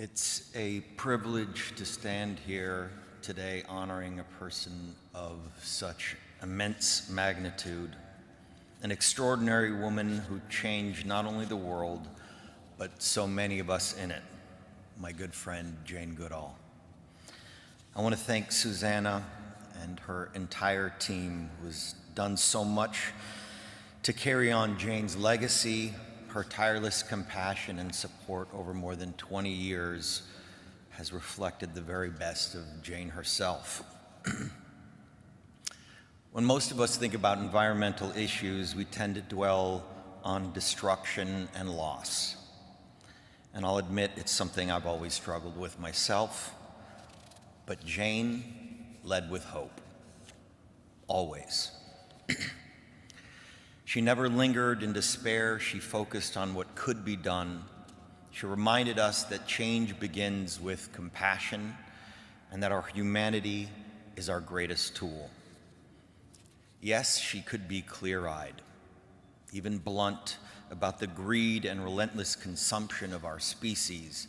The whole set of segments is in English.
It's a privilege to stand here today honoring a person of such immense magnitude, an extraordinary woman who changed not only the world, but so many of us in it, my good friend Jane Goodall. I want to thank Susanna and her entire team who has done so much to carry on Jane's legacy. Her tireless compassion and support over more than 20 years has reflected the very best of Jane herself. When most of us think about environmental issues, we tend to dwell on destruction and loss. And I'll admit it's something I've always struggled with myself, but Jane led with hope, always. She never lingered in despair. She focused on what could be done. She reminded us that change begins with compassion and that our humanity is our greatest tool. Yes, she could be clear-eyed, even blunt about the greed and relentless consumption of our species.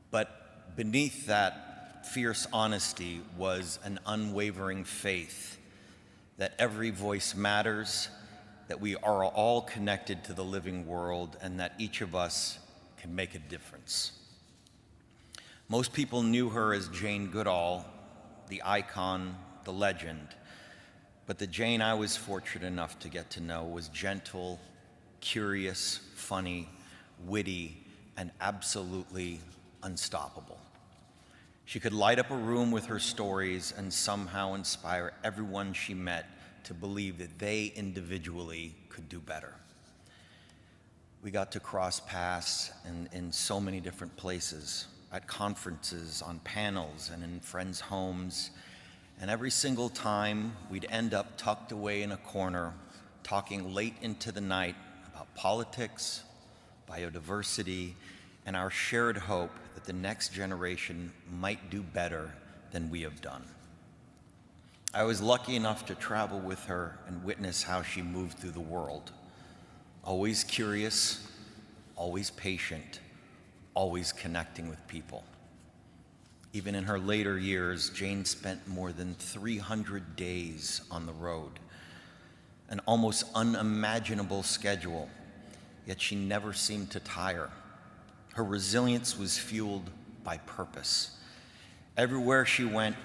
But beneath that fierce honesty was an unwavering faith that every voice matters, that we are all connected to the living world, and that each of us can make a difference. Most people knew her as Jane Goodall, the icon, the legend, but the Jane I was fortunate enough to get to know was gentle, curious, funny, witty, and absolutely unstoppable. She could light up a room with her stories and somehow inspire everyone she met to believe that they individually could do better. We got to cross paths in so many different places, at conferences, on panels, and in friends' homes. And every single time, we'd end up tucked away in a corner, talking late into the night about politics, biodiversity, and our shared hope that the next generation might do better than we have done. I was lucky enough to travel with her and witness how she moved through the world. Always curious, always patient, always connecting with people. Even in her later years, Jane spent more than 300 days on the road, an almost unimaginable schedule, yet she never seemed to tire. Her resilience was fueled by purpose. Everywhere she went,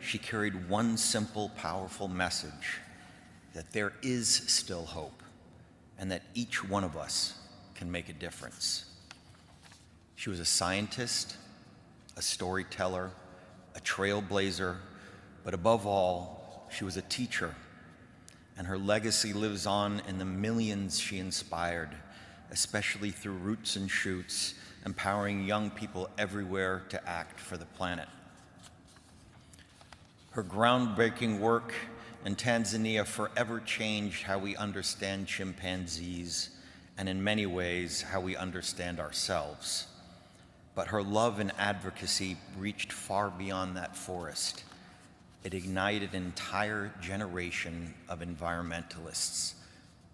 she carried one simple, powerful message, that there is still hope and that each one of us can make a difference. She was a scientist, a storyteller, a trailblazer, but above all, she was a teacher, and her legacy lives on in the millions she inspired, especially through Roots and Shoots, empowering young people everywhere to act for the planet. Her groundbreaking work in Tanzania forever changed how we understand chimpanzees and in many ways how we understand ourselves. But her love and advocacy reached far beyond that forest. It ignited an entire generation of environmentalists,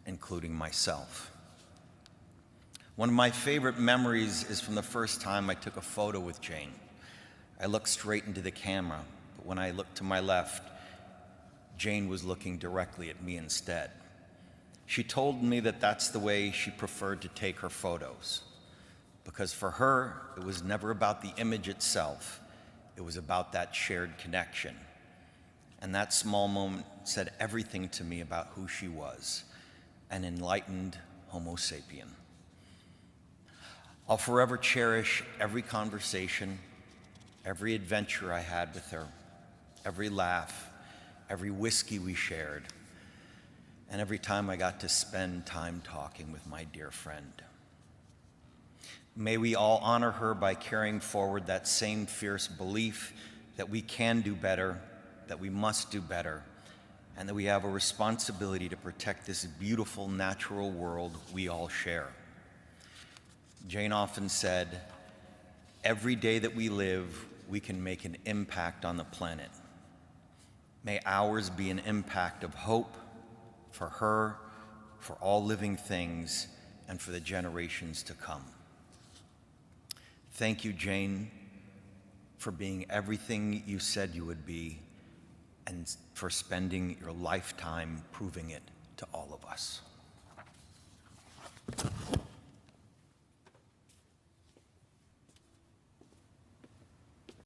including myself. One of my favorite memories is from the first time I took a photo with Jane. I looked straight into the camera. When I looked to my left, Jane was looking directly at me instead. She told me that that's the way she preferred to take her photos, because for her, it was never about the image itself. It was about that shared connection. And that small moment said everything to me about who she was, an enlightened Homo sapien. I'll forever cherish every conversation, every adventure I had with her, every laugh, every whiskey we shared, and every time I got to spend time talking with my dear friend. May we all honor her by carrying forward that same fierce belief that we can do better, that we must do better, and that we have a responsibility to protect this beautiful natural world we all share. Jane often said, "Every day that we live, we can make an impact on the planet." May ours be an impact of hope for her, for all living things, and for the generations to come. Thank you, Jane, for being everything you said you would be, and for spending your lifetime proving it to all of us.